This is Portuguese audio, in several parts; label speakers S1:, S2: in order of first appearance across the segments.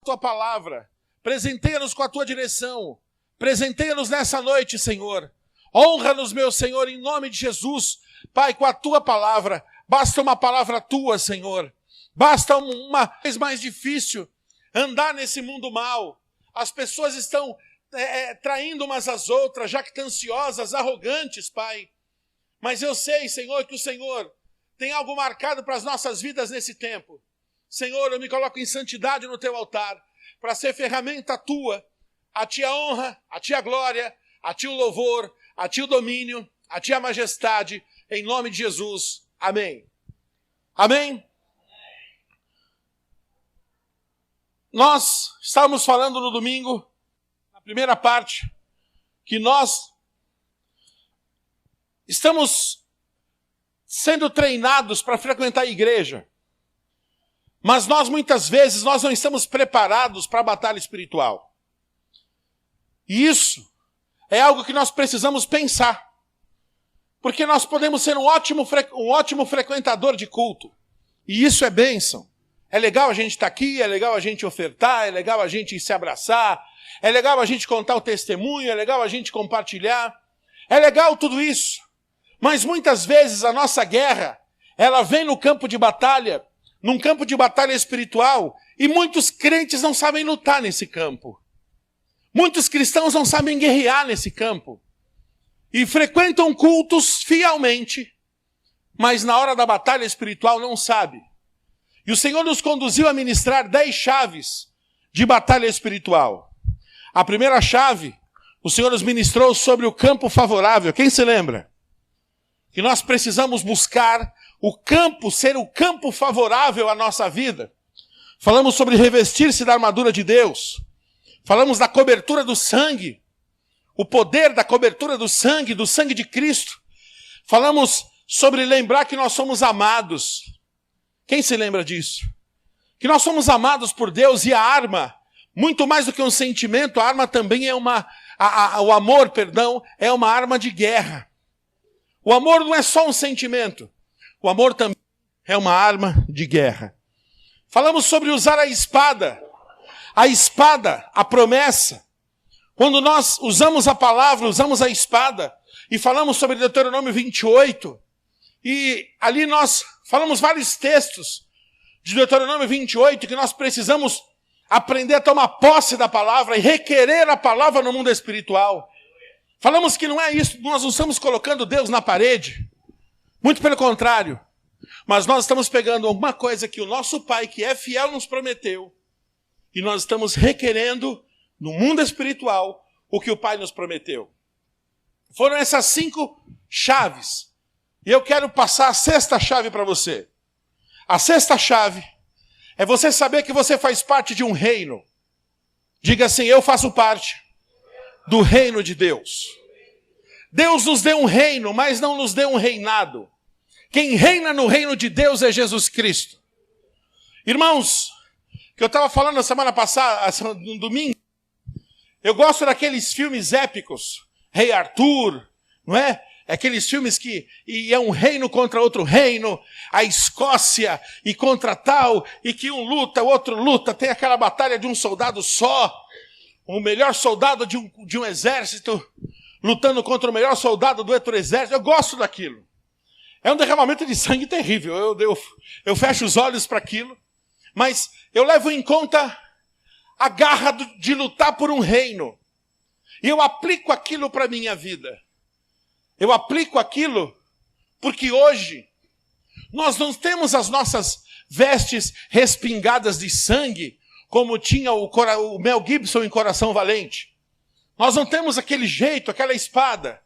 S1: tua palavra, presenteia-nos com a tua direção, presenteia-nos nessa noite, Senhor. Honra-nos, meu Senhor, em nome de Jesus, Pai, com a tua palavra. Basta uma palavra tua, Senhor. Basta uma vez mais difícil andar nesse mundo mal. As pessoas estão traindo umas às outras, jactanciosas, arrogantes, Pai. Mas eu sei, Senhor, que o Senhor tem algo marcado para as nossas vidas nesse tempo. Senhor, eu me coloco em santidade no teu altar, para ser ferramenta tua. A ti a honra, a ti a glória, a ti o louvor, a ti o domínio, a ti a majestade, em nome de Jesus. Amém. Amém? Nós estávamos falando no domingo, na primeira parte, que nós estamos sendo treinados para frequentar a igreja. Mas muitas vezes, nós não estamos preparados para a batalha espiritual. E isso é algo que nós precisamos pensar. Porque nós podemos ser um ótimo frequentador de culto. E isso é bênção. É legal a gente estar aqui, é legal a gente ofertar, é legal a gente se abraçar, é legal a gente contar o testemunho, é legal a gente compartilhar. É legal tudo isso. Mas muitas vezes a nossa guerra, ela vem no campo de batalha, num campo de batalha espiritual, e muitos crentes não sabem lutar nesse campo. Muitos cristãos não sabem guerrear nesse campo. E frequentam cultos fielmente, mas na hora da batalha espiritual não sabe. E o Senhor nos conduziu a ministrar 10 chaves de batalha espiritual. A primeira chave, o Senhor nos ministrou sobre o campo favorável. Quem se lembra? Que nós precisamos buscar o campo, ser o campo favorável à nossa vida. Falamos sobre revestir-se da armadura de Deus. Falamos da cobertura do sangue. O poder da cobertura do sangue de Cristo. Falamos sobre lembrar que nós somos amados. Quem se lembra disso? Que nós somos amados por Deus e a arma, muito mais do que um sentimento, a arma também é o amor, é uma arma de guerra. O amor não é só um sentimento. O amor também é uma arma de guerra. Falamos sobre usar a espada. A espada, a promessa. Quando nós usamos a palavra, usamos a espada. E falamos sobre Deuteronômio 28. E ali nós falamos vários textos de Deuteronômio 28 que nós precisamos aprender a tomar posse da palavra e requerer a palavra no mundo espiritual. Falamos que não é isso, nós não estamos colocando Deus na parede. Muito pelo contrário. Mas nós estamos pegando alguma coisa que o nosso Pai, que é fiel, nos prometeu. E nós estamos requerendo no mundo espiritual o que o Pai nos prometeu. Foram essas 5 chaves. E eu quero passar a 6ª chave para você. A 6ª chave é você saber que você faz parte de um reino. Diga assim, eu faço parte do reino de Deus. Deus nos deu um reino, mas não nos deu um reinado. Quem reina no reino de Deus é Jesus Cristo. Irmãos, que eu estava falando na semana passada, no domingo, eu gosto daqueles filmes épicos, Rei Arthur, não é? Aqueles filmes que é um reino contra outro reino, a Escócia e contra tal, e que um luta, o outro luta, tem aquela batalha de um soldado só, o melhor soldado de um exército, lutando contra o melhor soldado do outro exército. Eu gosto daquilo. É um derramamento de sangue terrível, eu fecho os olhos para aquilo, mas eu levo em conta a garra de lutar por um reino, e eu aplico aquilo para a minha vida. Eu aplico aquilo porque hoje nós não temos as nossas vestes respingadas de sangue como tinha o Mel Gibson em Coração Valente. Nós não temos aquele jeito, aquela espada.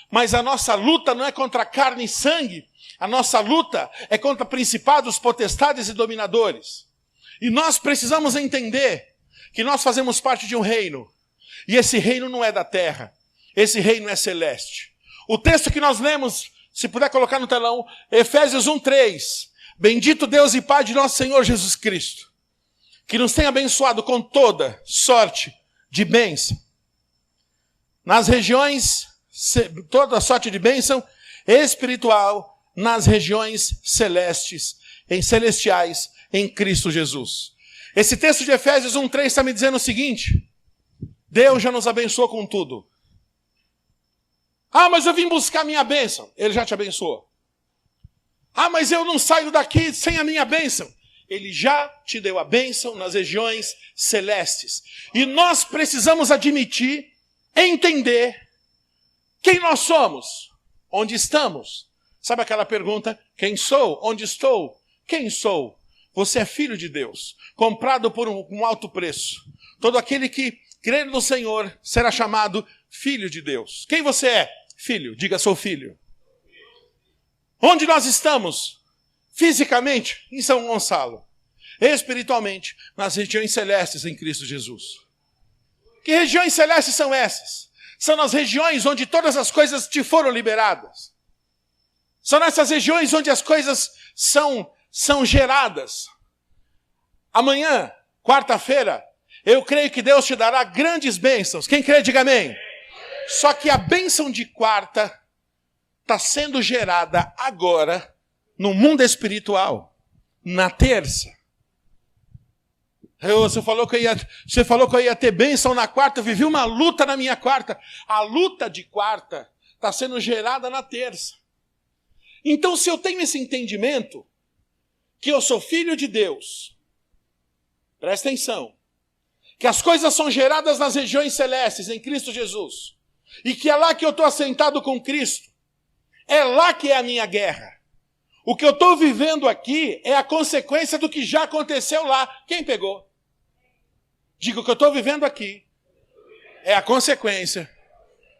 S1: Mas a nossa luta não é contra carne e sangue. A nossa luta é contra principados, potestades e dominadores. E nós precisamos entender que nós fazemos parte de um reino. E esse reino não é da terra. Esse reino é celeste. O texto que nós lemos, se puder colocar no telão, Efésios 1:3. Bendito Deus e Pai de nosso Senhor Jesus Cristo, que nos tem abençoado com toda sorte de bênção. Nas regiões, toda sorte de bênção espiritual, nas regiões celestiais, em Cristo Jesus. Esse texto de Efésios 1:3 está me dizendo o seguinte: Deus já nos abençoou com tudo. Ah, mas eu vim buscar minha bênção. Ele já te abençoou. Ah, mas eu não saio daqui sem a minha bênção. Ele já te deu a bênção nas regiões celestes. E nós precisamos admitir, entender quem nós somos, onde estamos. Sabe aquela pergunta, quem sou, onde estou, quem sou? Você é filho de Deus, comprado por um alto preço. Todo aquele que crer no Senhor será chamado filho de Deus. Quem você é? Filho, diga sou filho. Onde nós estamos? Fisicamente, em São Gonçalo. Espiritualmente, nas regiões celestes em Cristo Jesus. Que regiões celestes são essas? São nas regiões onde todas as coisas te foram liberadas. São nessas regiões onde as coisas são geradas. Amanhã, quarta-feira, eu creio que Deus te dará grandes bênçãos. Quem crê, diga amém. Só que a bênção de quarta está sendo gerada agora no mundo espiritual, na terça. Você falou que eu ia ter bênção na quarta, eu vivi uma luta na minha quarta. A luta de quarta está sendo gerada na terça. Então, se eu tenho esse entendimento, que eu sou filho de Deus, presta atenção, que as coisas são geradas nas regiões celestes, em Cristo Jesus, e que é lá que eu estou assentado com Cristo, é lá que é a minha guerra. O que eu estou vivendo aqui é a consequência do que já aconteceu lá. Quem pegou? Diga, o que eu estou vivendo aqui é a consequência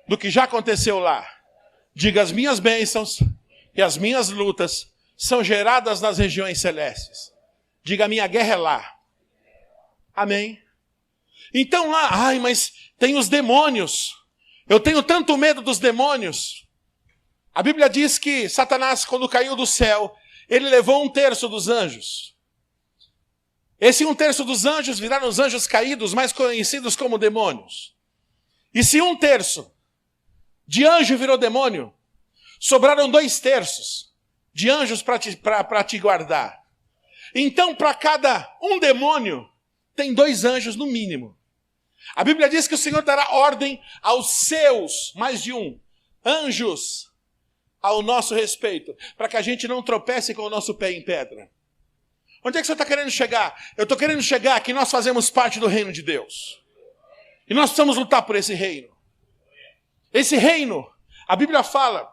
S1: do que já aconteceu lá. Diga, as minhas bênçãos e as minhas lutas são geradas nas regiões celestes. Diga, a minha guerra é lá. Amém? Então lá, ai, mas tem os demônios. Eu tenho tanto medo dos demônios. A Bíblia diz que Satanás, quando caiu do céu, ele levou 1/3 dos anjos. Esse 1/3 dos anjos viraram os anjos caídos, mais conhecidos como demônios. E se 1/3 de anjo virou demônio, sobraram 2/3 de anjos para te guardar. Então, para cada um demônio, tem 2 anjos no mínimo. A Bíblia diz que o Senhor dará ordem aos seus, mais de um, anjos ao nosso respeito, para que a gente não tropece com o nosso pé em pedra. Onde é que você está querendo chegar? Eu estou querendo chegar que nós fazemos parte do reino de Deus. E nós precisamos lutar por esse reino. Esse reino, a Bíblia fala,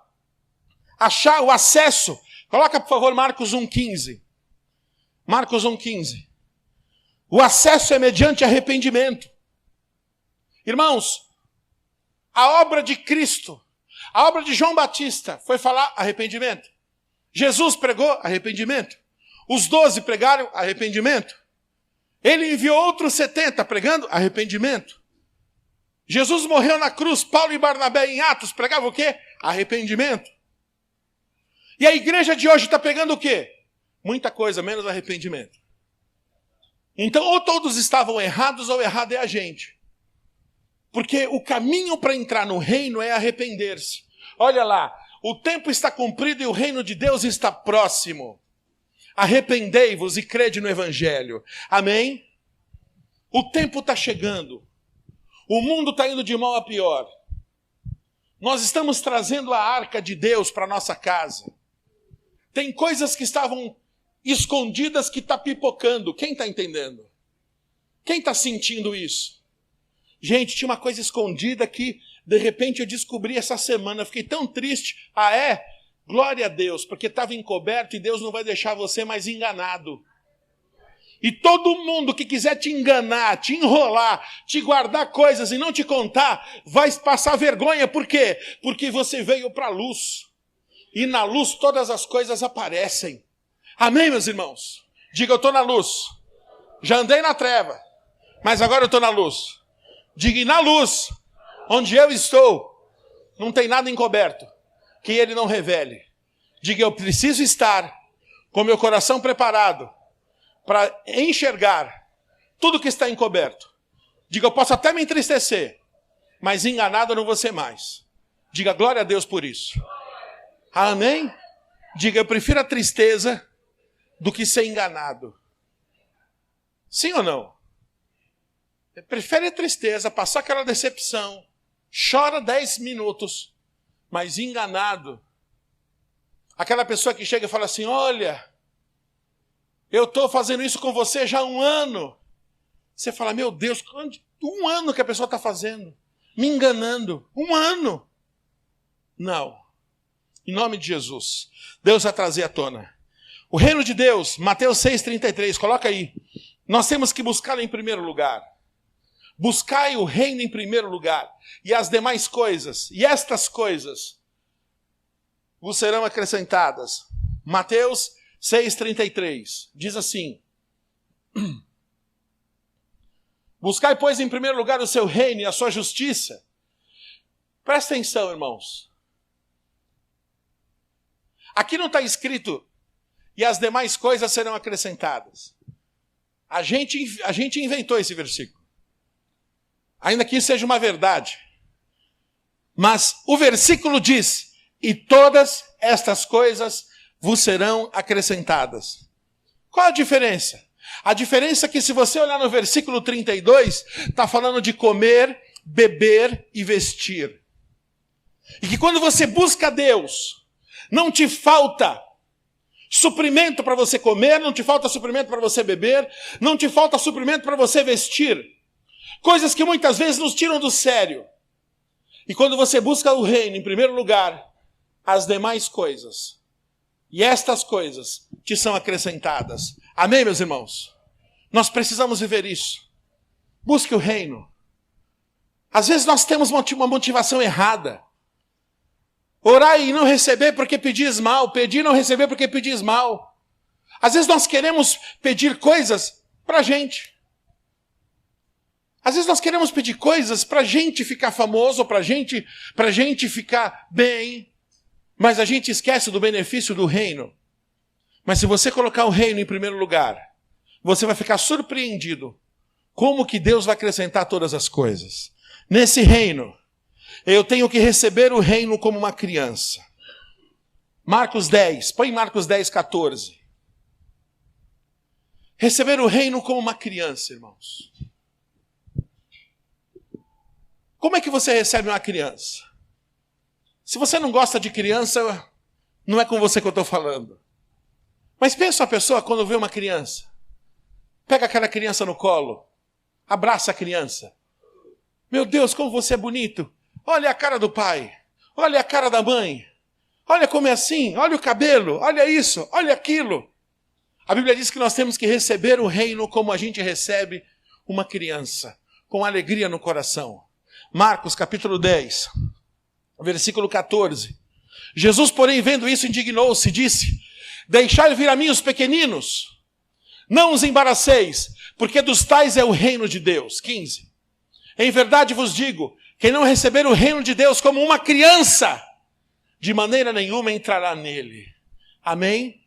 S1: achar o acesso. Coloca, por favor, Marcos 1,15. Marcos 1,15. O acesso é mediante arrependimento. Irmãos, a obra de Cristo, a obra de João Batista foi falar arrependimento. Jesus pregou arrependimento. Os 12 pregaram arrependimento. Ele enviou outros 70 pregando arrependimento. Jesus morreu na cruz. Paulo e Barnabé em Atos pregavam o quê? Arrependimento. E a igreja de hoje está pegando o quê? Muita coisa, menos arrependimento. Então, ou todos estavam errados, ou errado é a gente. Porque o caminho para entrar no reino é arrepender-se. Olha lá, o tempo está cumprido e o reino de Deus está próximo. Arrependei-vos e crede no Evangelho. Amém? O tempo está chegando. O mundo está indo de mal a pior. Nós estamos trazendo a arca de Deus para a nossa casa. Tem coisas que estavam escondidas que está pipocando. Quem está entendendo? Quem está sentindo isso? Gente, tinha uma coisa escondida que, de repente, eu descobri essa semana. Eu fiquei tão triste. Ah, é? Glória a Deus, porque estava encoberto e Deus não vai deixar você mais enganado. E todo mundo que quiser te enganar, te enrolar, te guardar coisas e não te contar, vai passar vergonha. Por quê? Porque você veio para a luz. E na luz todas as coisas aparecem. Amém, meus irmãos? Diga, eu estou na luz. Já andei na treva, mas agora eu estou na luz. Diga, e na luz, onde eu estou, não tem nada encoberto que ele não revele. Diga, eu preciso estar com meu coração preparado para enxergar tudo que está encoberto. Diga, eu posso até me entristecer, mas enganado eu não vou ser mais. Diga, glória a Deus por isso. Amém? Diga, eu prefiro a tristeza do que ser enganado. Sim ou não? Prefere a tristeza, passar aquela decepção, chora 10 minutos, mas enganado. Aquela pessoa que chega e fala assim, olha, eu estou fazendo isso com você já há 1 ano. Você fala, meu Deus, 1 ano que a pessoa está fazendo, me enganando, 1 ano. Não, em nome de Jesus, Deus vai trazer à tona. O reino de Deus, Mateus 6,33, coloca aí. Nós temos que buscá-lo em primeiro lugar. Buscai o reino em primeiro lugar, e as demais coisas, e estas coisas, vos serão acrescentadas. Mateus 6,33, diz assim, buscai, pois, em primeiro lugar o seu reino e a sua justiça. Presta atenção, irmãos. Aqui não está escrito, e as demais coisas serão acrescentadas. A gente inventou esse versículo. Ainda que isso seja uma verdade. Mas o versículo diz, e todas estas coisas vos serão acrescentadas. Qual a diferença? A diferença é que se você olhar no versículo 32, está falando de comer, beber e vestir. E que quando você busca Deus, não te falta suprimento para você comer, não te falta suprimento para você beber, não te falta suprimento para você vestir. Coisas que muitas vezes nos tiram do sério. E quando você busca o reino em primeiro lugar, as demais coisas, e estas coisas, te são acrescentadas. Amém, meus irmãos? Nós precisamos viver isso. Busque o reino. Às vezes nós temos uma motivação errada. Orar e não receber porque pedis mal. Pedir e não receber porque pedis mal. Às vezes nós queremos pedir coisas para a gente. Às vezes nós queremos pedir coisas para a gente ficar famoso, para a gente ficar bem, mas a gente esquece do benefício do reino. Mas se você colocar o reino em primeiro lugar, você vai ficar surpreendido como que Deus vai acrescentar todas as coisas. Nesse reino, eu tenho que receber o reino como uma criança. Marcos 10, põe Marcos 10, 14. Receber o reino como uma criança, irmãos. Como é que você recebe uma criança? Se você não gosta de criança, não é com você que eu estou falando. Mas pensa a pessoa quando vê uma criança. Pega aquela criança no colo. Abraça a criança. Meu Deus, como você é bonito. Olha a cara do pai. Olha a cara da mãe. Olha como é assim. Olha o cabelo. Olha isso. Olha aquilo. A Bíblia diz que nós temos que receber o reino como a gente recebe uma criança. Com alegria no coração. Marcos capítulo 10, versículo 14. Jesus, porém, vendo isso, indignou-se e disse, deixai vir a mim os pequeninos, não os embaraceis, porque dos tais é o reino de Deus. 15. Em verdade vos digo, quem não receber o reino de Deus como uma criança, de maneira nenhuma entrará nele. Amém?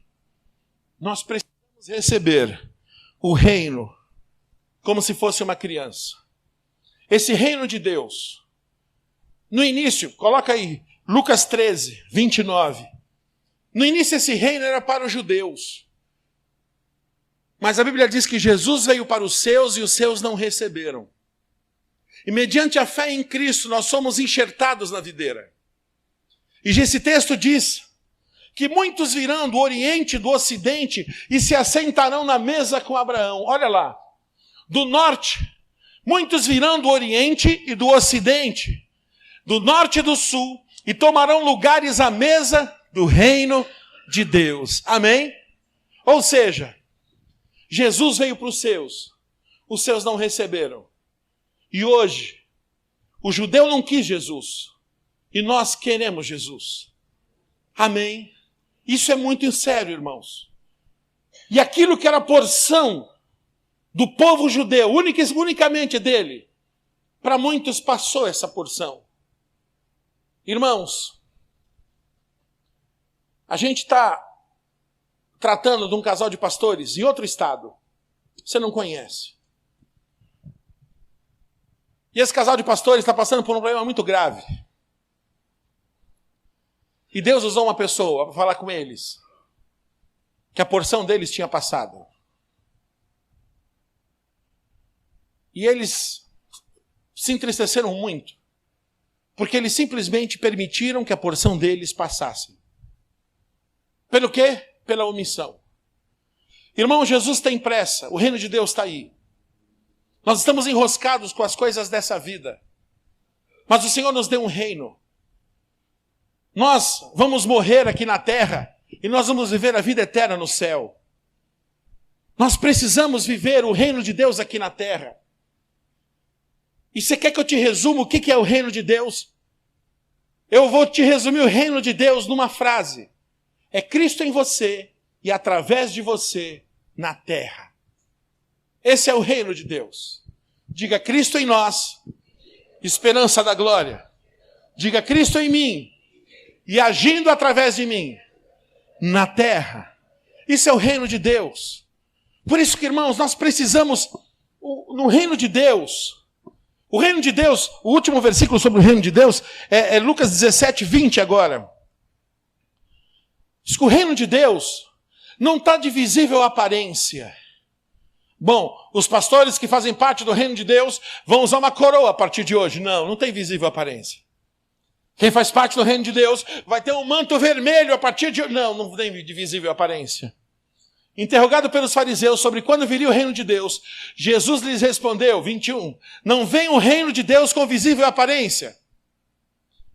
S1: Nós precisamos receber o reino como se fosse uma criança. Esse reino de Deus, no início, coloca aí, Lucas 13, 29. No início esse reino era para os judeus. Mas a Bíblia diz que Jesus veio para os seus e os seus não receberam. E mediante a fé em Cristo nós somos enxertados na videira. E esse texto diz que muitos virão do Oriente e do Ocidente e se assentarão na mesa com Abraão. Olha lá, do norte. Muitos virão do Oriente e do Ocidente, do Norte e do Sul, e tomarão lugares à mesa do reino de Deus. Amém? Ou seja, Jesus veio para os seus não receberam. E hoje, o judeu não quis Jesus, e nós queremos Jesus. Amém? Isso é muito sério, irmãos. E aquilo que era porção do povo judeu, unicamente dele, para muitos passou essa porção. Irmãos, a gente está tratando de um casal de pastores em outro estado. Você não conhece. E esse casal de pastores está passando por um problema muito grave. E Deus usou uma pessoa para falar com eles que a porção deles tinha passado. E eles se entristeceram muito, porque eles simplesmente permitiram que a porção deles passasse. Pelo quê? Pela omissão. Irmão, Jesus tem pressa, o reino de Deus está aí. Nós estamos enroscados com as coisas dessa vida, mas o Senhor nos deu um reino. Nós vamos morrer aqui na terra e nós vamos viver a vida eterna no céu. Nós precisamos viver o reino de Deus aqui na terra. E você quer que eu te resuma o que é o reino de Deus? Eu vou te resumir o reino de Deus numa frase. É Cristo em você e através de você na terra. Esse é o reino de Deus. Diga: Cristo em nós, esperança da glória. Diga: Cristo em mim e agindo através de mim na terra. Isso é o reino de Deus. Por isso que, irmãos, nós precisamos, no reino de Deus, o reino de Deus, o último versículo sobre o reino de Deus é Lucas 17, 20 agora. Diz que o reino de Deus não está de visível aparência. Bom, os pastores que fazem parte do reino de Deus vão usar uma coroa a partir de hoje. Não, não tem visível aparência. Quem faz parte do reino de Deus vai ter um manto vermelho a partir de hoje. Não, não tem de visível aparência. Interrogado pelos fariseus sobre quando viria o reino de Deus, Jesus lhes respondeu, 21, não vem o reino de Deus com visível aparência.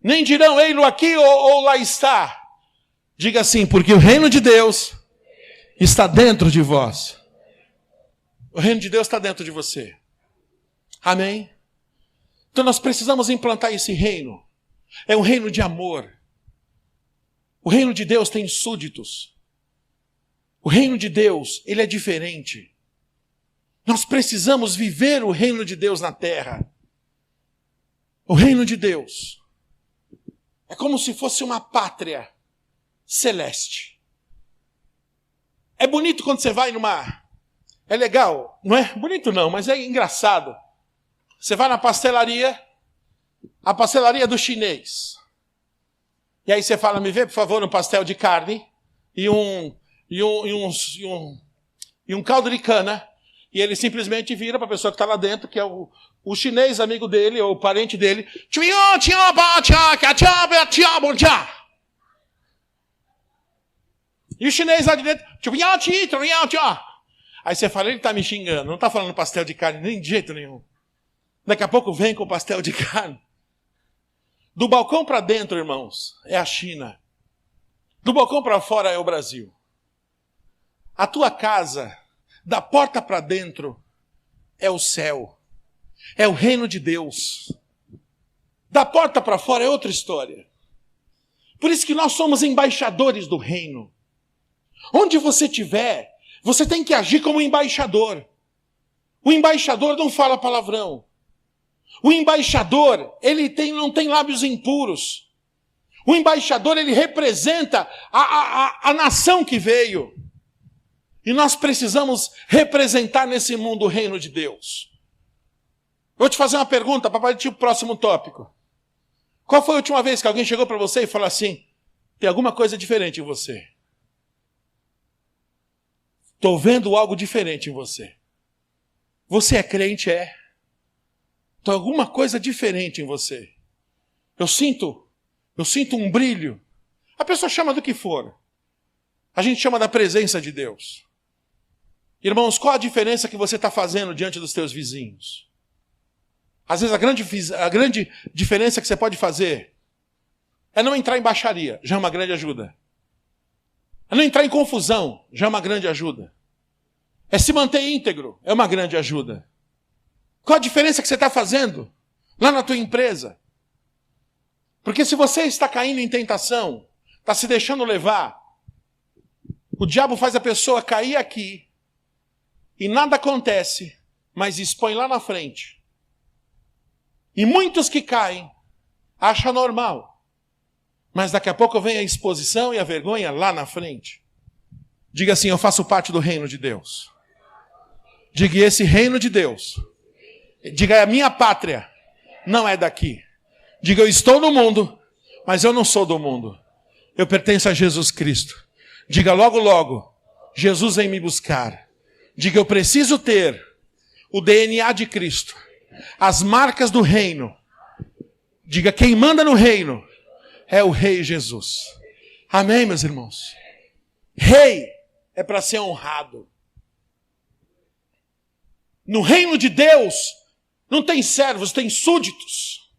S1: Nem dirão, ei-lo aqui ou lá está. Diga assim, porque o reino de Deus está dentro de vós. O reino de Deus está dentro de você. Amém? Então nós precisamos implantar esse reino. É um reino de amor. O reino de Deus tem súditos. O reino de Deus, ele é diferente. Nós precisamos viver o reino de Deus na terra. O reino de Deus é como se fosse uma pátria celeste. É bonito quando você vai numa... É legal, não é bonito não, mas é engraçado. Você vai na pastelaria, a pastelaria do chinês. E aí você fala, me vê por favor um pastel de carne e um caldo de cana. E ele simplesmente vira para a pessoa que está lá dentro, que é o chinês amigo dele, ou o parente dele. E o chinês lá de dentro. Aí você fala, ele está me xingando. Não está falando pastel de carne nem de jeito nenhum. Daqui a pouco vem com o pastel de carne. Do balcão para dentro, irmãos, é a China. Do balcão para fora é o Brasil. A tua casa, da porta para dentro, é o céu. É o reino de Deus. Da porta para fora é outra história. Por isso que nós somos embaixadores do reino. Onde você estiver, você tem que agir como embaixador. O embaixador não fala palavrão. O embaixador, ele não tem lábios impuros. O embaixador, ele representa a nação que veio. E nós precisamos representar nesse mundo o reino de Deus. Vou te fazer uma pergunta para partir para o próximo tópico. Qual foi a última vez que alguém chegou para você e falou assim, tem alguma coisa diferente em você? Estou vendo algo diferente em você. Você é crente? É. Tem alguma coisa diferente em você. Eu sinto um brilho. A pessoa chama do que for. A gente chama da presença de Deus. Irmãos, qual a diferença que você está fazendo diante dos teus vizinhos? Às vezes a grande diferença que você pode fazer é não entrar em baixaria, já é uma grande ajuda. É não entrar em confusão, já é uma grande ajuda. É se manter íntegro, é uma grande ajuda. Qual a diferença que você está fazendo lá na tua empresa? Porque se você está caindo em tentação, está se deixando levar, o diabo faz a pessoa cair aqui e nada acontece, mas expõe lá na frente. E muitos que caem acham normal. Mas daqui a pouco vem a exposição e a vergonha lá na frente. Diga assim, eu faço parte do reino de Deus. Diga, esse reino de Deus. Diga, a minha pátria não é daqui. Diga, eu estou no mundo, mas eu não sou do mundo. Eu pertenço a Jesus Cristo. Diga, logo, logo, Jesus vem me buscar. Diga, eu preciso ter o DNA de Cristo, as marcas do reino. Diga, quem manda no reino é o Rei Jesus. Amém, meus irmãos? Rei é para ser honrado. No reino de Deus não tem servos, tem súditos.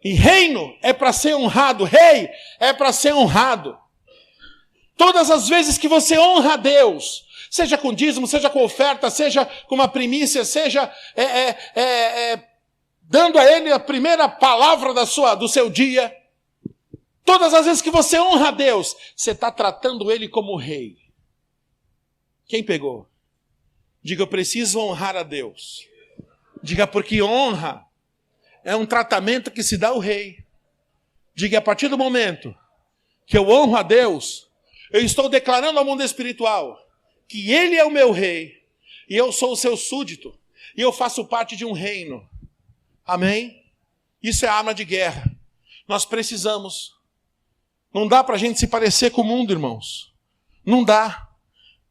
S1: E reino é para ser honrado, rei é para ser honrado. Todas as vezes que você honra a Deus, seja com dízimo, seja com oferta, seja com uma primícia, seja dando a Ele a primeira palavra do seu dia, todas as vezes que você honra a Deus, você está tratando Ele como rei. Quem pegou? Diga, eu preciso honrar a Deus. Diga, porque honra é um tratamento que se dá ao rei. Diga, a partir do momento que eu honro a Deus, eu estou declarando ao mundo espiritual que Ele é o meu rei e eu sou o seu súdito e eu faço parte de um reino. Amém? Isso é arma de guerra. Nós precisamos. Não dá para a gente se parecer com o mundo, irmãos. Não dá.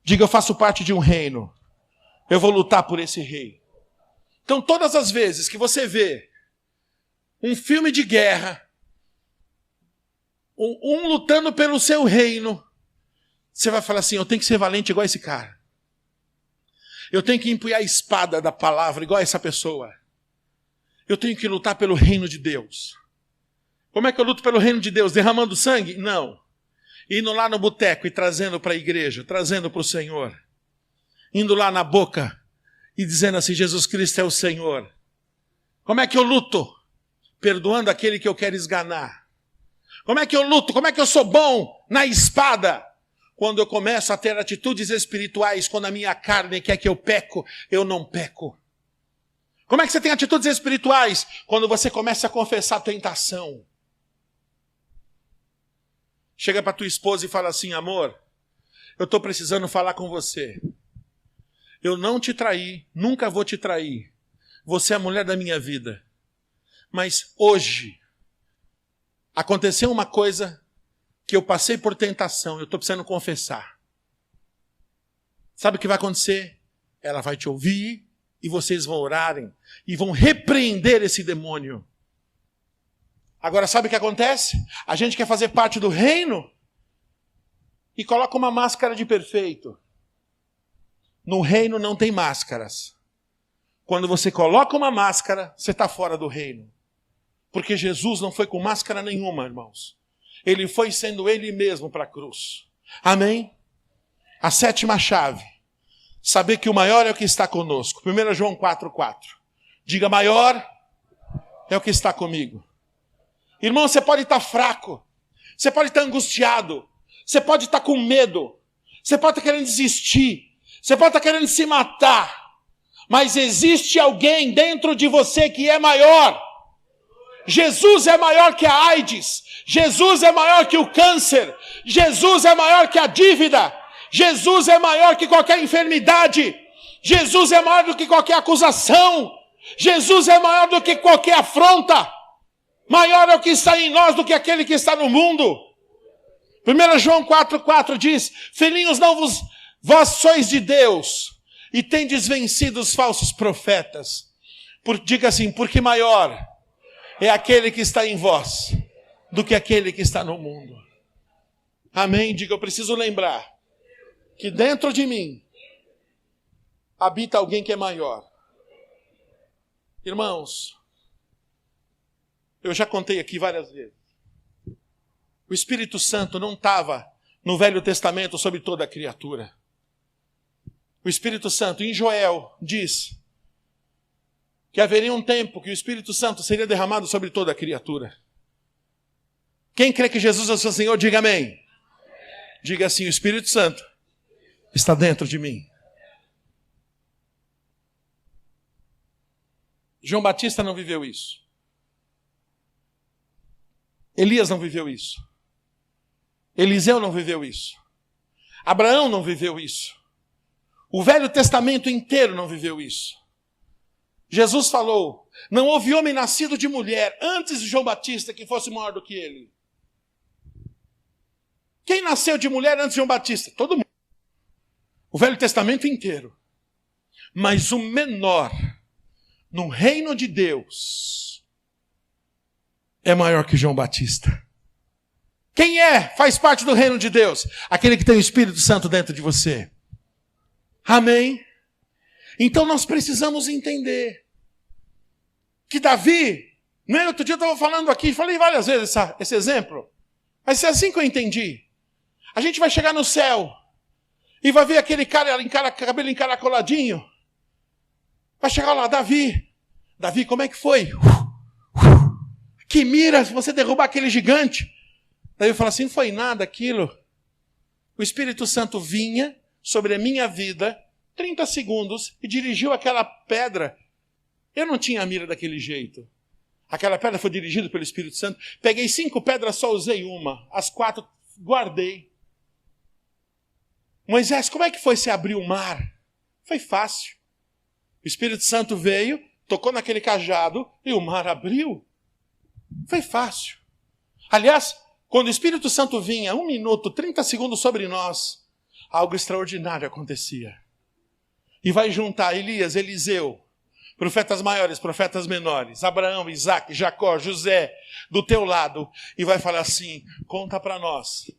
S1: Diga, eu faço parte de um reino. Eu vou lutar por esse rei. Então, todas as vezes que você vê um filme de guerra, um lutando pelo seu reino, você vai falar assim, eu tenho que ser valente igual esse cara. Eu tenho que empunhar a espada da palavra igual essa pessoa. Eu tenho que lutar pelo reino de Deus. Como é que eu luto pelo reino de Deus? Derramando sangue? Não. Indo lá no boteco e trazendo para a igreja, trazendo para o Senhor. Indo lá na boca e dizendo assim, Jesus Cristo é o Senhor. Como é que eu luto? Perdoando aquele que eu quero esganar. Como é que eu luto? Como é que eu sou bom na espada? Quando eu começo a ter atitudes espirituais, quando a minha carne quer que eu peco, eu não peco. Como é que você tem atitudes espirituais? Quando você começa a confessar a tentação. Chega para tua esposa e fala assim, amor, eu estou precisando falar com você. Eu não te traí, nunca vou te trair. Você é a mulher da minha vida. Mas hoje, aconteceu uma coisa que eu passei por tentação, eu estou precisando confessar. Sabe o que vai acontecer? Ela vai te ouvir e vocês vão orarem e vão repreender esse demônio. Agora, sabe o que acontece? A gente quer fazer parte do reino e coloca uma máscara de perfeito. No reino não tem máscaras. Quando você coloca uma máscara, você está fora do reino. Porque Jesus não foi com máscara nenhuma, irmãos. Ele foi sendo Ele mesmo para a cruz. Amém? A sétima chave. Saber que o maior é o que está conosco. 1 João 4,4. Diga, maior é o que está comigo. Irmão, você pode estar fraco. Você pode estar angustiado. Você pode estar com medo. Você pode estar querendo desistir. Você pode estar querendo se matar. Mas existe alguém dentro de você que é maior. Jesus é maior que a AIDS. Jesus é maior que o câncer. Jesus é maior que a dívida. Jesus é maior que qualquer enfermidade. Jesus é maior do que qualquer acusação. Jesus é maior do que qualquer afronta. Maior é o que está em nós do que aquele que está no mundo. 1 João 4,4 diz, filhinhos, vós sois de Deus e tendes vencido os falsos profetas. Diga assim, porque maior é aquele que está em vós do que aquele que está no mundo. Amém? Diga, eu preciso lembrar que dentro de mim habita alguém que é maior. Irmãos, eu já contei aqui várias vezes. O Espírito Santo não estava no Velho Testamento sobre toda a criatura. O Espírito Santo, em Joel, diz que haveria um tempo que o Espírito Santo seria derramado sobre toda a criatura. Quem crê que Jesus é o seu Senhor, diga amém. Diga assim, o Espírito Santo está dentro de mim. João Batista não viveu isso. Elias não viveu isso. Eliseu não viveu isso. Abraão não viveu isso. O Velho Testamento inteiro não viveu isso. Jesus falou, não houve homem nascido de mulher antes de João Batista que fosse maior do que ele. Quem nasceu de mulher antes de João Batista? Todo mundo. O Velho Testamento inteiro. Mas o menor no reino de Deus é maior que João Batista. Quem faz parte do reino de Deus? Aquele que tem o Espírito Santo dentro de você. Amém? Então nós precisamos entender que Davi, outro dia eu estava falando aqui, falei várias vezes esse exemplo, mas é assim que eu entendi. A gente vai chegar no céu e vai ver aquele cara, cabelo encaracoladinho. Vai chegar lá, Davi, como é que foi? Que mira você derrubar aquele gigante. Daí eu falo assim, não foi nada aquilo. O Espírito Santo vinha sobre a minha vida, 30 segundos, e dirigiu aquela pedra. Eu não tinha a mira daquele jeito. Aquela pedra foi dirigida pelo Espírito Santo. Peguei 5 pedras, só usei uma. As 4 guardei. Moisés, como é que foi se abrir o mar? Foi fácil. O Espírito Santo veio, tocou naquele cajado e o mar abriu. Foi fácil. Aliás, quando o Espírito Santo vinha, 1 minuto, 30 segundos sobre nós, algo extraordinário acontecia. E vai juntar Elias, Eliseu, profetas maiores, profetas menores, Abraão, Isaac, Jacó, José, do teu lado, e vai falar assim, conta para nós,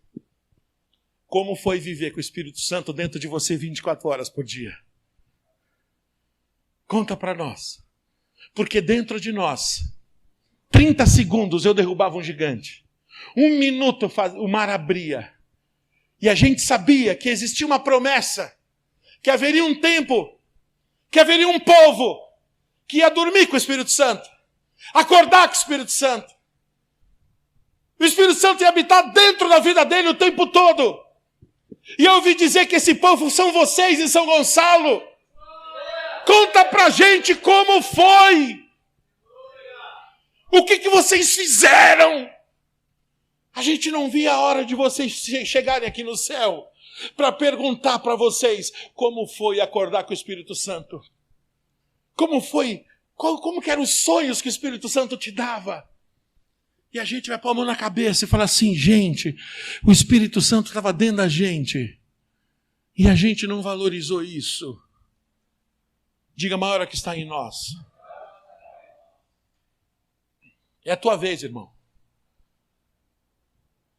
S1: como foi viver com o Espírito Santo dentro de você 24 horas por dia. Conta para nós. Porque dentro de nós, 30 segundos eu derrubava um gigante. 1 minuto o mar abria. E a gente sabia que existia uma promessa, que haveria um tempo, que haveria um povo, que ia dormir com o Espírito Santo, acordar com o Espírito Santo. O Espírito Santo ia habitar dentro da vida dele o tempo todo. E eu ouvi dizer que esse povo são vocês em São Gonçalo. Conta pra gente como foi. O que vocês fizeram? A gente não via a hora de vocês chegarem aqui no céu para perguntar para vocês como foi acordar com o Espírito Santo. Como foi? Como que eram os sonhos que o Espírito Santo te dava? E a gente vai pôr a mão na cabeça e falar assim, gente, o Espírito Santo estava dentro da gente. E a gente não valorizou isso. Diga, maior que está em nós. É a tua vez, irmão.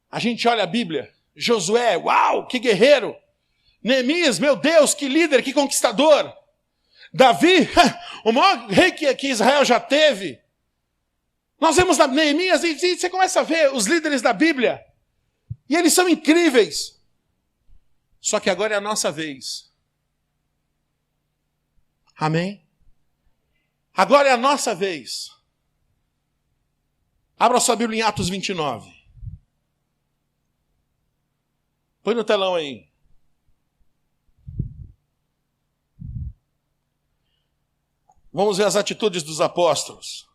S1: A gente olha a Bíblia. Josué, uau, que guerreiro. Neemias, meu Deus, que líder, que conquistador. Davi, o maior rei que Israel já teve. Nós vemos Neemias e você começa a ver os líderes da Bíblia. E eles são incríveis. Só que agora é a nossa vez. Amém? Agora é a nossa vez. Abra sua Bíblia em Atos 29. Põe no telão aí. Vamos ver as atitudes dos apóstolos.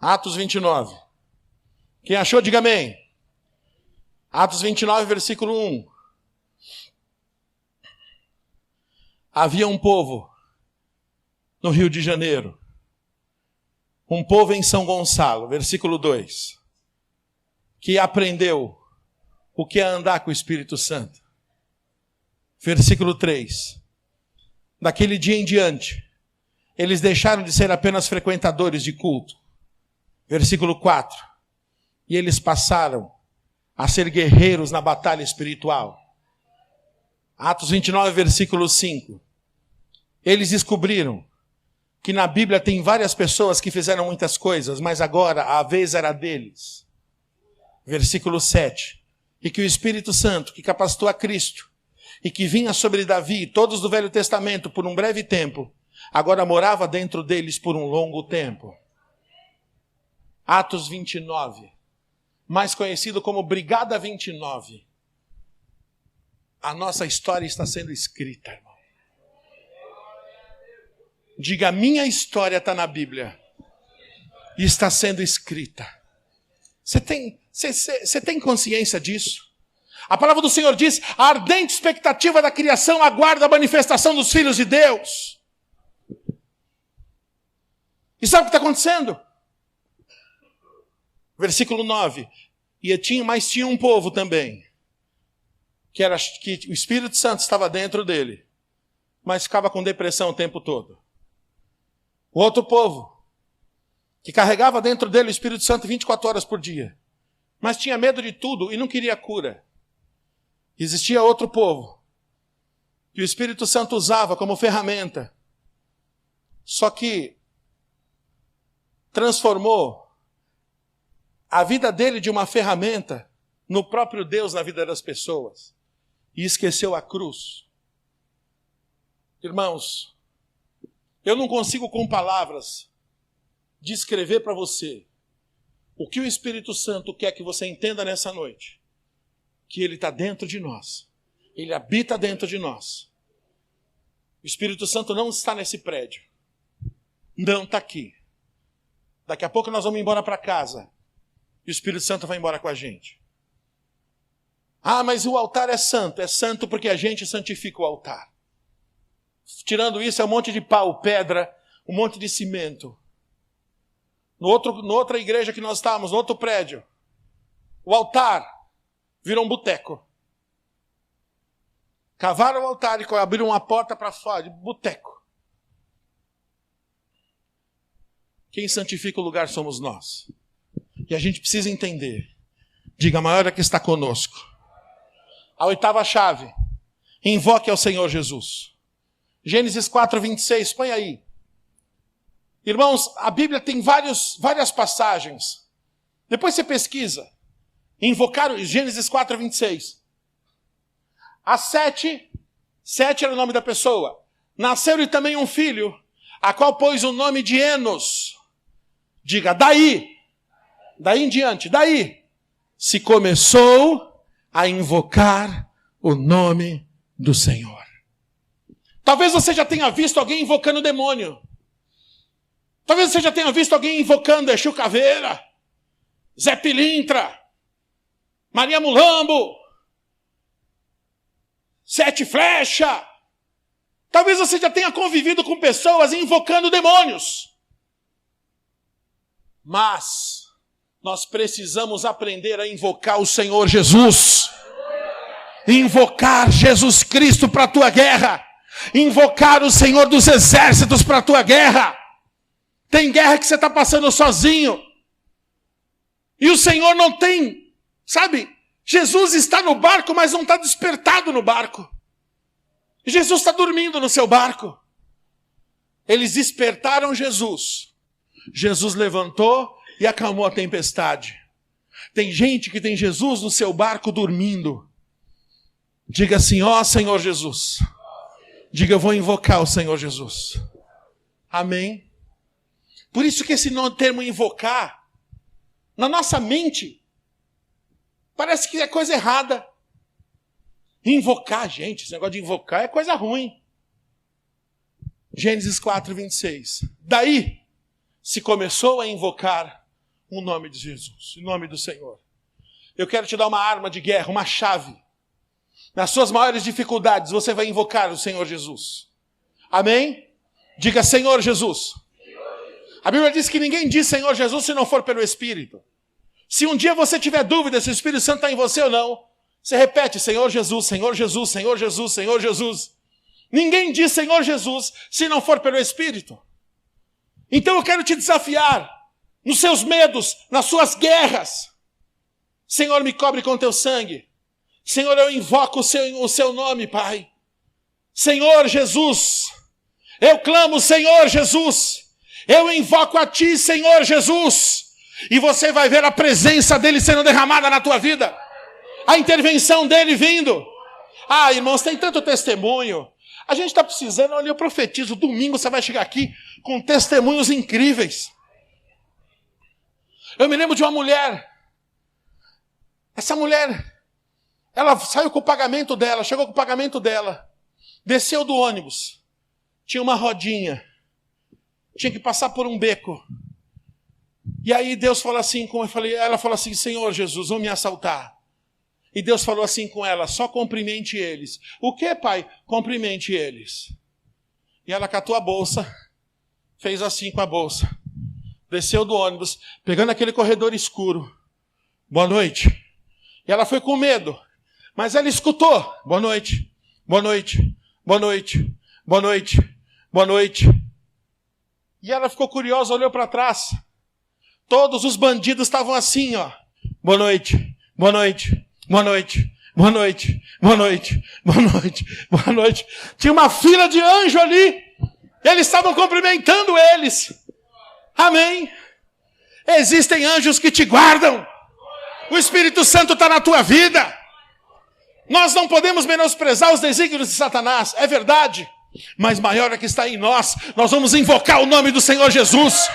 S1: Atos 29. Quem achou, diga amém. Atos 29, versículo 1. Havia um povo no Rio de Janeiro. Um povo em São Gonçalo, versículo 2. Que aprendeu o que é andar com o Espírito Santo. Versículo 3. Daquele dia em diante, eles deixaram de ser apenas frequentadores de culto. Versículo 4. E eles passaram a ser guerreiros na batalha espiritual. Atos 29, versículo 5. Eles descobriram que na Bíblia tem várias pessoas que fizeram muitas coisas, mas agora a vez era deles. Versículo 7. E que o Espírito Santo, que capacitou a Cristo, e que vinha sobre Davi e todos do Velho Testamento por um breve tempo, agora morava dentro deles por um longo tempo. Atos 29, mais conhecido como Brigada 29. A nossa história está sendo escrita, irmão. Diga, minha história está na Bíblia e está sendo escrita. Você tem consciência disso? A palavra do Senhor diz, a ardente expectativa da criação aguarda a manifestação dos filhos de Deus. E sabe o que está acontecendo? Versículo 9. Mas tinha um povo também, que o Espírito Santo estava dentro dele, mas ficava com depressão o tempo todo. O outro povo, que carregava dentro dele o Espírito Santo 24 horas por dia, mas tinha medo de tudo e não queria cura. Existia outro povo, que o Espírito Santo usava como ferramenta, só que transformou a vida dele de uma ferramenta no próprio Deus na vida das pessoas. E esqueceu a cruz. Irmãos, eu não consigo com palavras descrever para você o que o Espírito Santo quer que você entenda nessa noite. Que Ele está dentro de nós. Ele habita dentro de nós. O Espírito Santo não está nesse prédio. Não está aqui. Daqui a pouco nós vamos embora para casa. E o Espírito Santo vai embora com a gente. Ah, mas o altar é santo. É santo porque a gente santifica o altar. Tirando isso, é um monte de pau, pedra, um monte de cimento. Na outra igreja que nós estávamos, no outro prédio, o altar virou um boteco. Cavaram o altar e abriram uma porta para fora, de boteco. Quem santifica o lugar somos nós. E a gente precisa entender. Diga, maior é que está conosco. A 8ª chave. Invoque ao Senhor Jesus. Gênesis 4, 26, põe aí. Irmãos, a Bíblia tem várias passagens. Depois você pesquisa. Invocar, Gênesis 4, 26. A 7 era o nome da pessoa. Nasceu-lhe também um filho, a qual pôs o nome de Enos. Diga, daí em diante, se começou a invocar o nome do Senhor. Talvez você já tenha visto alguém invocando o demônio. Talvez você já tenha visto alguém invocando Exu Caveira, Zé Pilintra, Maria Mulambo, Sete Flecha. Talvez você já tenha convivido com pessoas invocando demônios. Mas nós precisamos aprender a invocar o Senhor Jesus. Invocar Jesus Cristo para a tua guerra. Invocar o Senhor dos exércitos para a tua guerra. Tem guerra que você está passando sozinho. E o Senhor não tem, sabe? Jesus está no barco, mas não está despertado no barco. Jesus está dormindo no seu barco. Eles despertaram Jesus. Jesus levantou e acalmou a tempestade. Tem gente que tem Jesus no seu barco dormindo. Diga assim, ó Senhor Jesus. Diga, eu vou invocar o Senhor Jesus. Amém? Por isso que esse termo invocar, na nossa mente, parece que é coisa errada. Invocar, gente, esse negócio de invocar é coisa ruim. Gênesis 4, 26. Daí se começou a invocar o nome de Jesus, o nome do Senhor. Eu quero te dar uma arma de guerra, uma chave. Nas suas maiores dificuldades, você vai invocar o Senhor Jesus. Amém? Diga, Senhor Jesus. A Bíblia diz que ninguém diz Senhor Jesus se não for pelo Espírito. Se um dia você tiver dúvida se o Espírito Santo está em você ou não, você repete, Senhor Jesus, Senhor Jesus, Senhor Jesus, Senhor Jesus. Ninguém diz Senhor Jesus se não for pelo Espírito. Então eu quero te desafiar, nos seus medos, nas suas guerras. Senhor, me cobre com teu sangue. Senhor, eu invoco o seu nome, Pai. Senhor Jesus, eu clamo, Senhor Jesus. Eu invoco a ti, Senhor Jesus. E você vai ver a presença dele sendo derramada na tua vida. A intervenção dele vindo. Ah, irmãos, tem tanto testemunho. A gente está precisando, olha, eu profetizo, domingo você vai chegar aqui com testemunhos incríveis. Eu me lembro de uma mulher. Essa mulher, ela saiu com o pagamento dela, chegou com o pagamento dela. Desceu do ônibus. Tinha uma rodinha. Tinha que passar por um beco. E aí Deus falou assim, ela falou assim, Senhor Jesus, vão me assaltar. E Deus falou assim com ela, só cumprimente eles. O que, pai? Cumprimente eles. E ela catou a bolsa, fez assim com a bolsa. desceu do ônibus, pegando aquele corredor escuro. Boa noite. E ela foi com medo, mas ela escutou. Boa noite, boa noite, boa noite, boa noite, boa noite. E ela ficou curiosa, olhou para trás. Todos os bandidos estavam assim, ó. Boa noite, boa noite, boa noite, boa noite, boa noite, boa noite, boa noite. Tinha uma fila de anjo ali. Eles estavam cumprimentando eles. Amém. Existem anjos que te guardam. O Espírito Santo está na tua vida. Nós não podemos menosprezar os desígnios de Satanás, é verdade. Mas maior é que está em nós. Nós vamos invocar o nome do Senhor Jesus.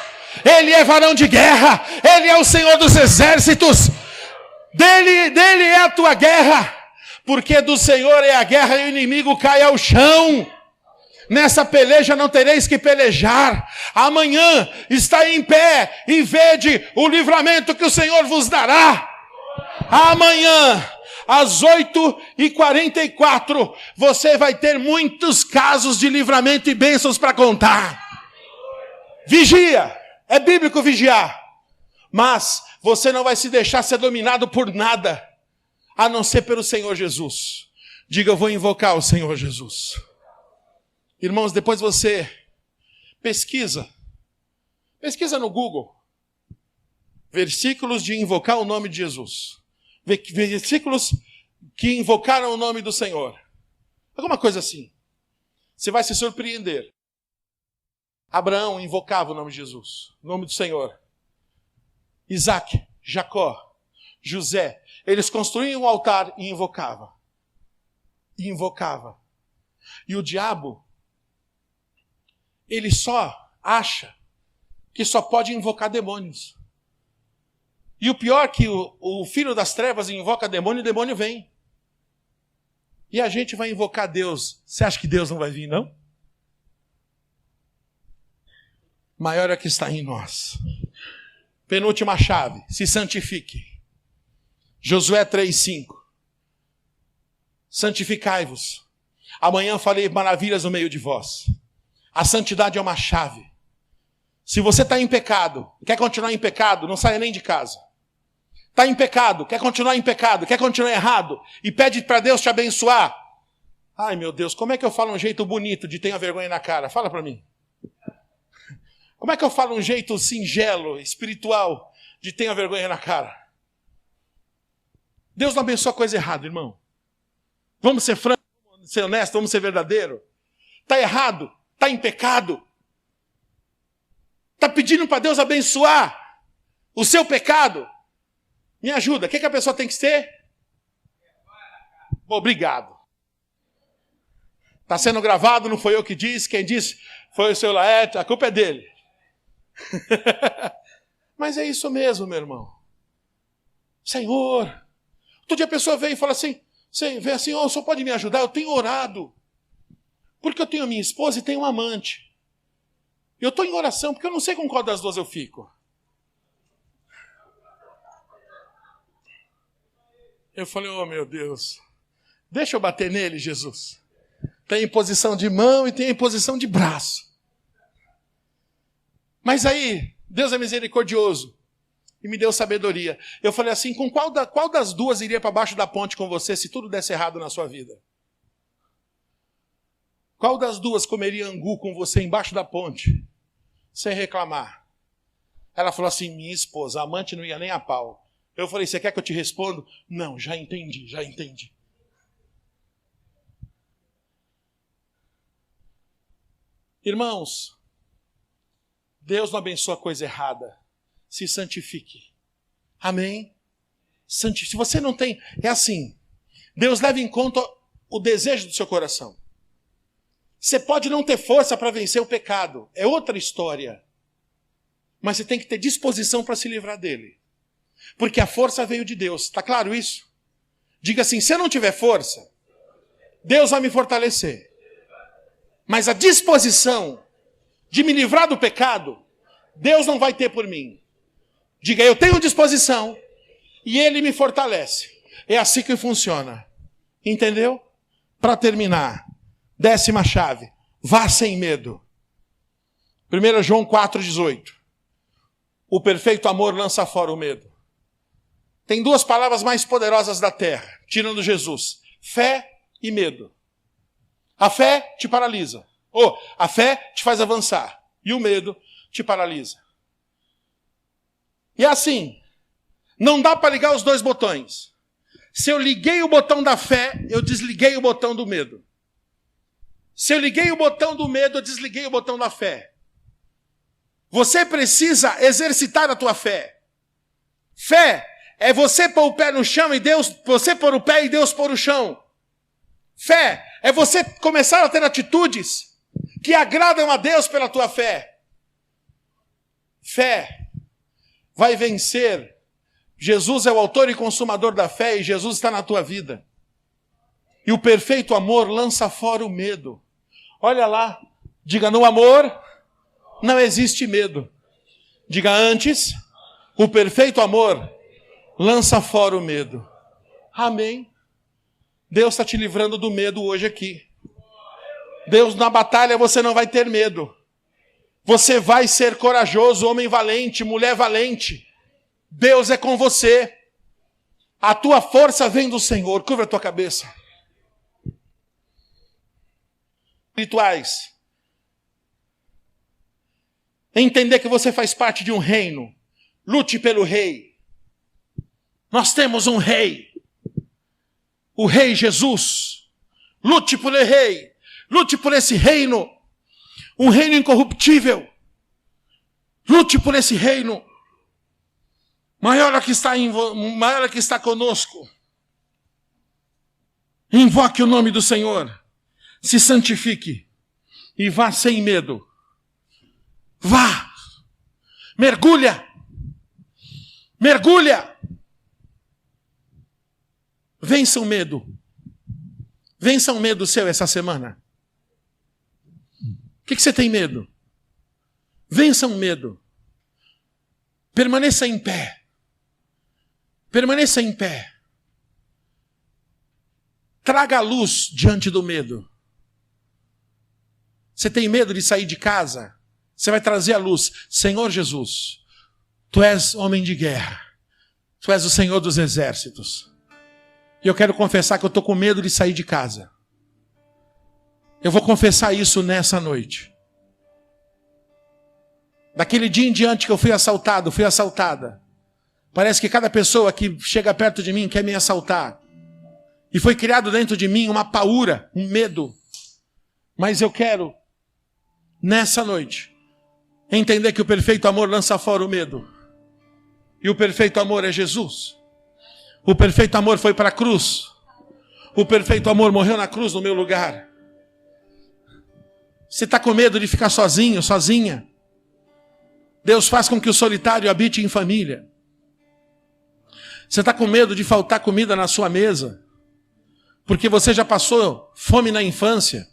S1: Ele é varão de guerra. Ele é o Senhor dos exércitos. Dele é a tua guerra. Porque do Senhor é a guerra e o inimigo cai ao chão. Nessa peleja não tereis que pelejar. Amanhã está em pé e vede o livramento que o Senhor vos dará. Amanhã, às 8h44, você vai ter muitos casos de livramento e bênçãos para contar. Vigia, é bíblico vigiar. Mas você não vai se deixar ser dominado por nada, a não ser pelo Senhor Jesus. Diga, eu vou invocar o Senhor Jesus. Irmãos, depois você pesquisa no Google, versículos de invocar o nome de Jesus. Versículos que invocaram o nome do Senhor. Alguma coisa assim. Você vai se surpreender. Abraão invocava o nome de Jesus, o nome do Senhor. Isaac, Jacó, José, eles construíam um altar e invocavam. E invocava. E o diabo, ele só acha que só pode invocar demônios. E o pior é que o filho das trevas invoca demônio e o demônio vem. E a gente vai invocar Deus. Você acha que Deus não vai vir, não? Maior é que está em nós. Penúltima chave, se santifique. Josué 3:5. Santificai-vos. Amanhã farei maravilhas no meio de vós. A santidade é uma chave. Se você está em pecado, quer continuar em pecado, não saia nem de casa. Está em pecado, quer continuar em pecado, quer continuar errado, e pede para Deus te abençoar. Ai meu Deus, como é que eu falo um jeito bonito de tenha vergonha na cara? Fala para mim. Como é que eu falo um jeito singelo, espiritual, de tenha vergonha na cara? Deus não abençoa coisa errada, irmão. Vamos ser francos, vamos ser honestos, vamos ser verdadeiros. Está errado, está em pecado. Está pedindo para Deus abençoar o seu pecado. Me ajuda, o que a pessoa tem que ser? Obrigado. Está sendo gravado, não foi eu que disse, quem disse foi o seu Laerte, a culpa é dele. Mas é isso mesmo, meu irmão. Senhor, outro dia a pessoa veio e fala assim, vem assim, o senhor pode me ajudar? Eu tenho orado, porque eu tenho minha esposa e tenho um amante. Eu estou em oração, porque eu não sei com qual das duas eu fico. Eu falei, oh meu Deus, deixa eu bater nele, Jesus. Tem posição de mão e tem posição de braço. Mas aí, Deus é misericordioso e me deu sabedoria. Eu falei assim, com qual das duas iria para baixo da ponte com você se tudo desse errado na sua vida? Qual das duas comeria angu com você embaixo da ponte, sem reclamar? Ela falou assim, minha esposa, a amante não ia nem a pau. Eu falei, você quer que eu te respondo? Não, já entendi. Irmãos, Deus não abençoa coisa errada. Se santifique. Amém? Se você não tem... É assim, Deus leva em conta o desejo do seu coração. Você pode não ter força para vencer o pecado. É outra história. Mas você tem que ter disposição para se livrar dele. Porque a força veio de Deus. Está claro isso? Diga assim, se eu não tiver força, Deus vai me fortalecer. Mas a disposição de me livrar do pecado, Deus não vai ter por mim. Diga, eu tenho disposição e Ele me fortalece. É assim que funciona. Entendeu? Para terminar, 10ª chave. Vá sem medo. 1 João 4,18. O perfeito amor lança fora o medo. Tem duas palavras mais poderosas da terra, tirando Jesus: fé e medo. A fé te paralisa. A fé te faz avançar. E o medo te paralisa. E é assim, não dá para ligar os dois botões. Se eu liguei o botão da fé, eu desliguei o botão do medo. Se eu liguei o botão do medo, eu desliguei o botão da fé. Você precisa exercitar a tua fé. Fé é você pôr o pé no chão e Deus, você pôr o pé e Deus pôr o chão. Fé é você começar a ter atitudes que agradam a Deus pela tua fé. Fé vai vencer. Jesus é o autor e consumador da fé e Jesus está na tua vida. E o perfeito amor lança fora o medo. Olha lá, diga: no amor não existe medo. Diga: antes, o perfeito amor lança fora o medo. Amém. Deus está te livrando do medo hoje aqui. Deus, na batalha você não vai ter medo. Você vai ser corajoso, homem valente, mulher valente. Deus é com você. A tua força vem do Senhor. Curva a tua cabeça. Espirituais. Entender que você faz parte de um reino. Lute pelo rei. Nós temos um rei. O rei Jesus. Lute por ele, rei. Lute por esse reino. Um reino incorruptível. Lute por esse reino. Maior é que está conosco. Invoque o nome do Senhor. Se santifique. E vá sem medo. Vá. Mergulha. Mergulha. Vença o medo. Vença o medo seu essa semana. O que você tem medo? Vença o medo. Permaneça em pé. Permaneça em pé. Traga a luz diante do medo. Você tem medo de sair de casa? Você vai trazer a luz. Senhor Jesus, Tu és homem de guerra. Tu és o Senhor dos exércitos. E eu quero confessar que eu estou com medo de sair de casa. Eu vou confessar isso nessa noite. Daquele dia em diante que eu fui assaltado, fui assaltada. Parece que cada pessoa que chega perto de mim quer me assaltar. E foi criado dentro de mim uma paura, um medo. Mas eu quero, nessa noite, entender que o perfeito amor lança fora o medo. E o perfeito amor é Jesus. O perfeito amor foi para a cruz. O perfeito amor morreu na cruz no meu lugar. Você está com medo de ficar sozinho, sozinha? Deus faz com que o solitário habite em família. Você está com medo de faltar comida na sua mesa? Porque você já passou fome na infância.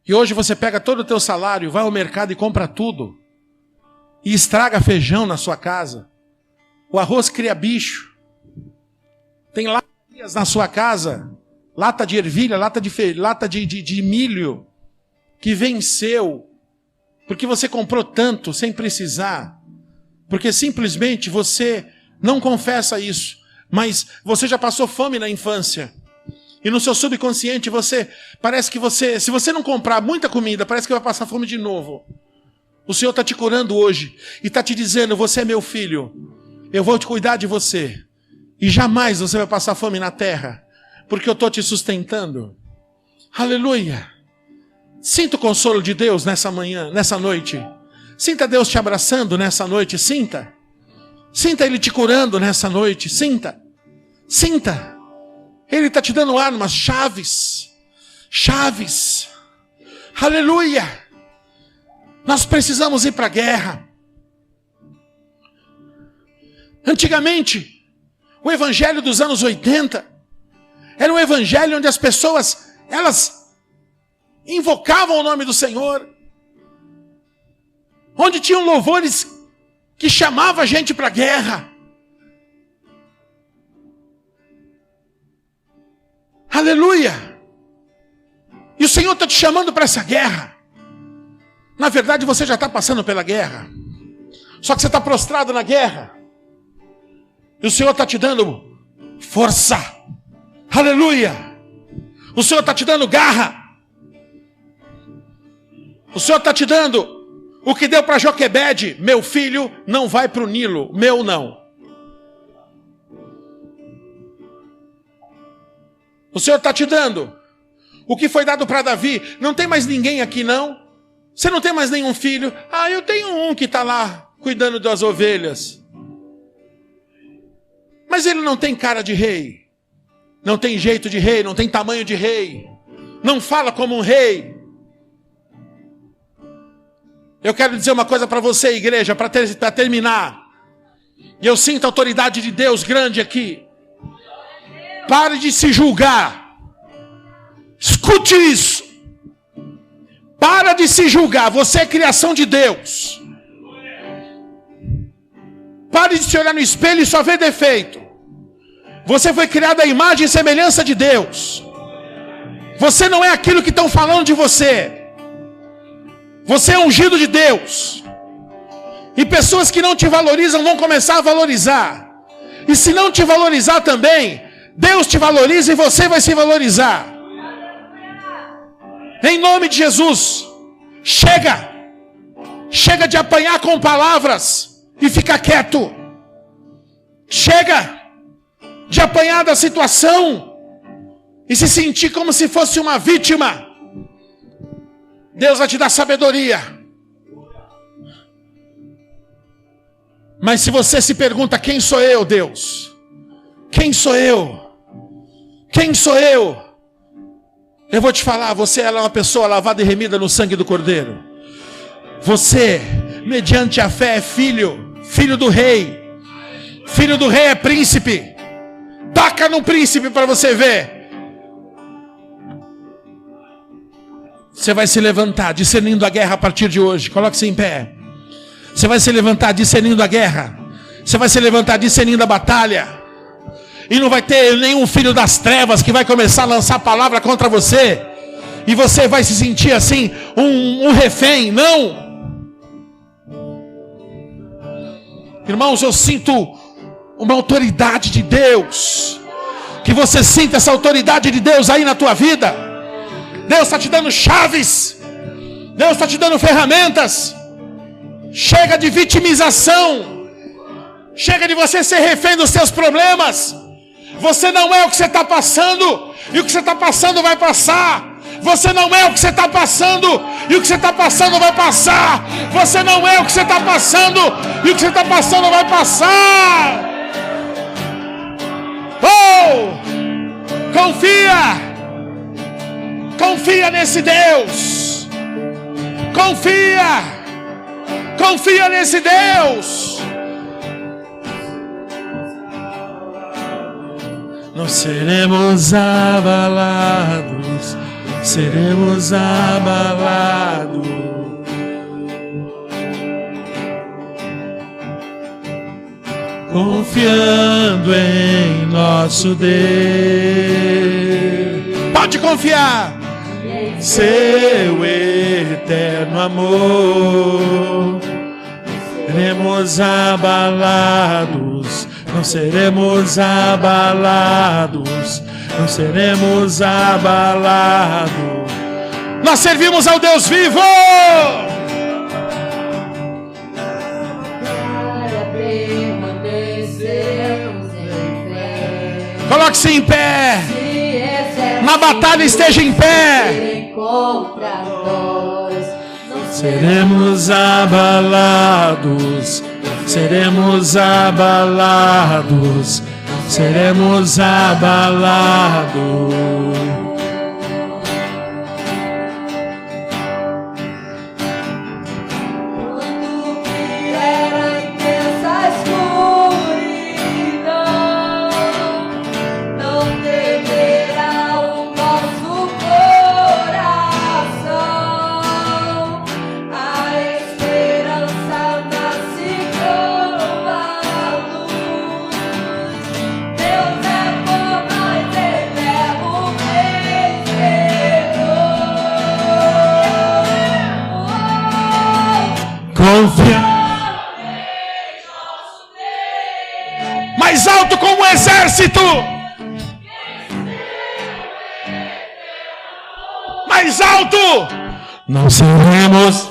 S1: E hoje você pega todo o teu salário, vai ao mercado e compra tudo. E estraga feijão na sua casa. O arroz cria bicho. Tem latas na sua casa. Lata de ervilha, lata de milho. Que venceu. Porque você comprou tanto sem precisar. Porque simplesmente você não confessa isso. Mas você já passou fome na infância. E no seu subconsciente parece que se você não comprar muita comida, parece que vai passar fome de novo. O Senhor está te curando hoje. E está te dizendo: você é meu filho. Eu vou te cuidar de você. E jamais você vai passar fome na terra. Porque eu estou te sustentando. Aleluia. Sinta o consolo de Deus nessa manhã, nessa noite. Sinta Deus te abraçando nessa noite. Sinta. Sinta Ele te curando nessa noite. Sinta. Sinta. Ele está te dando armas, chaves. Chaves. Aleluia. Nós precisamos ir para a guerra. Antigamente, o evangelho dos anos 80 era um evangelho onde as pessoas, elas invocavam o nome do Senhor. Onde tinham louvores que chamavam a gente para a guerra. Aleluia! E o Senhor está te chamando para essa guerra. Na verdade, você já está passando pela guerra. Só que você está prostrado na guerra. E o Senhor está te dando força. Aleluia. O Senhor está te dando garra. O Senhor está te dando o que deu para Joquebede. Meu filho não vai para o Nilo, meu não. O Senhor está te dando o que foi dado para Davi. Não tem mais ninguém aqui não? Você não tem mais nenhum filho? Ah, eu tenho um que está lá cuidando das ovelhas. Mas ele não tem cara de rei. Não tem jeito de rei, não tem tamanho de rei. Não fala como um rei. Eu quero dizer uma coisa para você, igreja, para terminar. E eu sinto a autoridade de Deus grande aqui. Pare de se julgar. Escute isso. Para de se julgar. Você é criação de Deus. Pare de se olhar no espelho e só ver defeito. Você foi criado à imagem e semelhança de Deus. Você não é aquilo que estão falando de você. Você é ungido de Deus. E pessoas que não te valorizam vão começar a valorizar. E se não te valorizar também, Deus te valoriza e você vai se valorizar. Em nome de Jesus. Chega. Chega de apanhar com palavras e ficar quieto. Chega de apanhar da situação e se sentir como se fosse uma vítima. Deus vai te dar sabedoria. Mas se você se pergunta, quem sou eu, Deus? Quem sou eu? Quem sou eu? Eu vou te falar, você é uma pessoa lavada e remida no sangue do Cordeiro. Você, mediante a fé, é filho do rei. Filho do rei é príncipe. Taca no príncipe para você ver. Você vai se levantar discernindo a guerra a partir de hoje. Coloque-se em pé. Você vai se levantar discernindo a guerra. Você vai se levantar discernindo a batalha. E não vai ter nenhum filho das trevas que vai começar a lançar palavra contra você. E você vai se sentir assim, um refém. Não. Irmãos, eu sinto uma autoridade de Deus. Que você sinta essa autoridade de Deus aí na tua vida. Deus está te dando chaves. Deus está te dando ferramentas. Chega de vitimização. Chega de você ser refém dos seus problemas. Você não é o que você está passando. E o que você está passando vai passar. Você não é o que você está passando. E o que você está passando vai passar. Você não é o que você está passando. E o que você está passando vai passar. Oh! Confia. Confia nesse Deus. Confia. Confia nesse Deus. Nós seremos abalados. Seremos abalados. Confiando em nosso Deus. Pode confiar. Seu eterno amor. Seremos abalados. Não seremos abalados. Não seremos abalados. Nós servimos ao Deus vivo. Coloque-se em pé. Na batalha esteja em pé. Seremos abalados. Seremos abalados. Seremos abalados.
S2: Deus é bom, mas Ele é o rei.
S1: alto como um exército. Mais alto. Não seremos.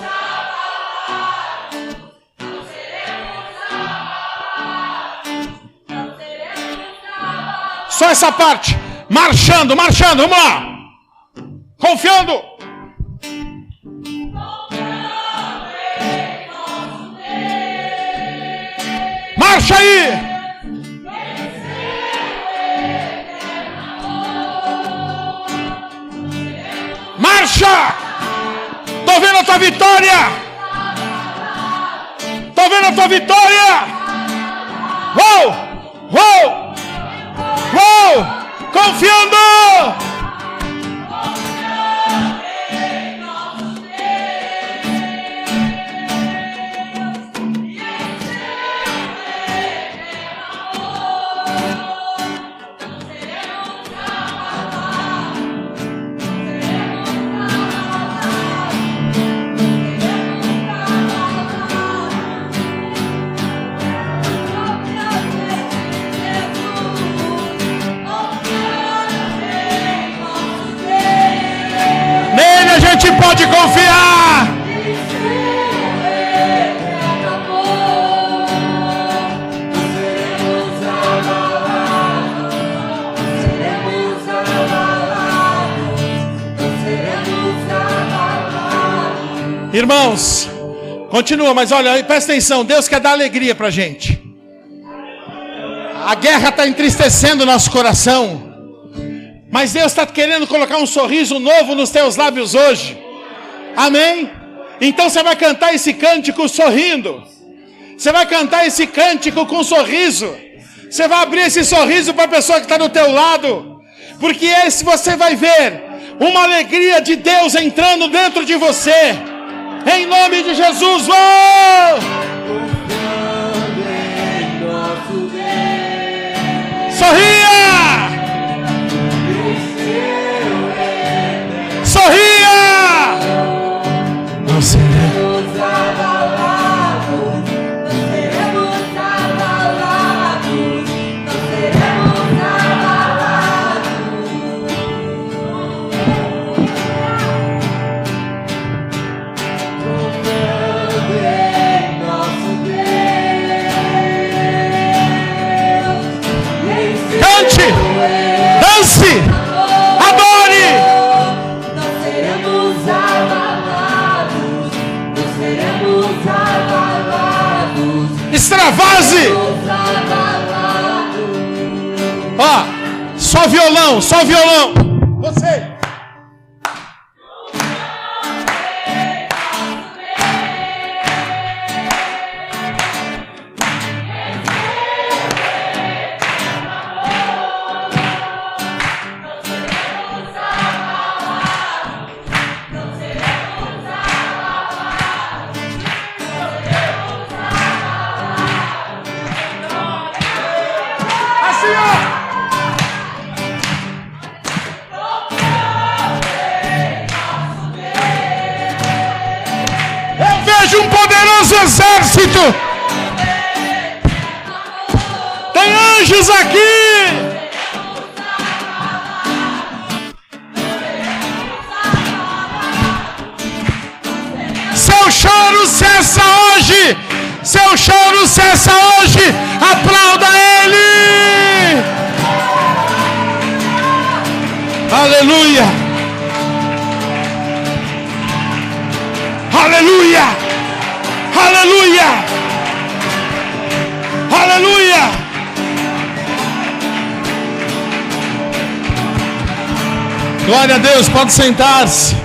S1: Só essa parte. Marchando, marchando. Vamos lá. Confiando. Marcha aí. Marcha. Tô vendo a tua vitória. Tô vendo a tua vitória. Uou, uou, uou. Confiando. A gente pode confiar. Irmãos, continua, mas olha, presta atenção, Deus quer dar alegria pra gente. A guerra está entristecendo o nosso coração. Mas Deus está querendo colocar um sorriso novo nos teus lábios hoje. Amém? Então você vai cantar esse cântico sorrindo. Você vai cantar esse cântico com sorriso. Você vai abrir esse sorriso para a pessoa que está do teu lado. Porque esse você vai ver uma alegria de Deus entrando dentro de você. Em nome de Jesus. Oh! Sorria! Sorria! Não seremos abalados, não seremos abalados, não seremos abalados. Confiando em nosso Deus. Cante! Dance! Adore! Extravase! Ó, só violão, só violão. Você. Um poderoso exército. Tem anjos aqui. Seu choro cessa hoje. Seu choro cessa hoje. Aplauda Ele. Aleluia. Aleluia. Aleluia! Aleluia! Glória a Deus, pode sentar-se.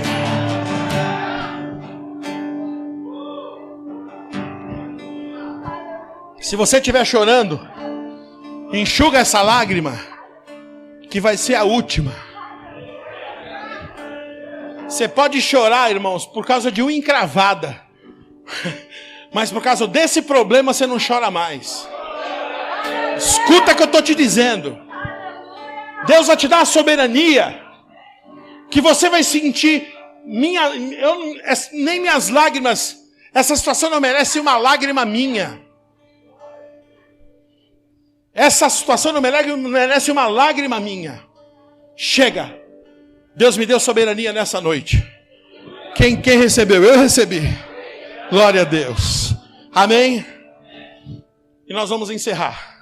S1: Se você estiver chorando, enxuga essa lágrima, que vai ser a última. Você pode chorar, irmãos, por causa de uma encravada. Mas por causa desse problema você não chora mais. Escuta o que eu estou te dizendo. Deus vai te dar a soberania, que você vai sentir nem minhas lágrimas. Essa situação não merece uma lágrima minha. Essa situação não merece uma lágrima minha. Chega. Deus me deu soberania nessa noite. Quem recebeu? Eu recebi. Glória a Deus. Amém? E nós vamos encerrar.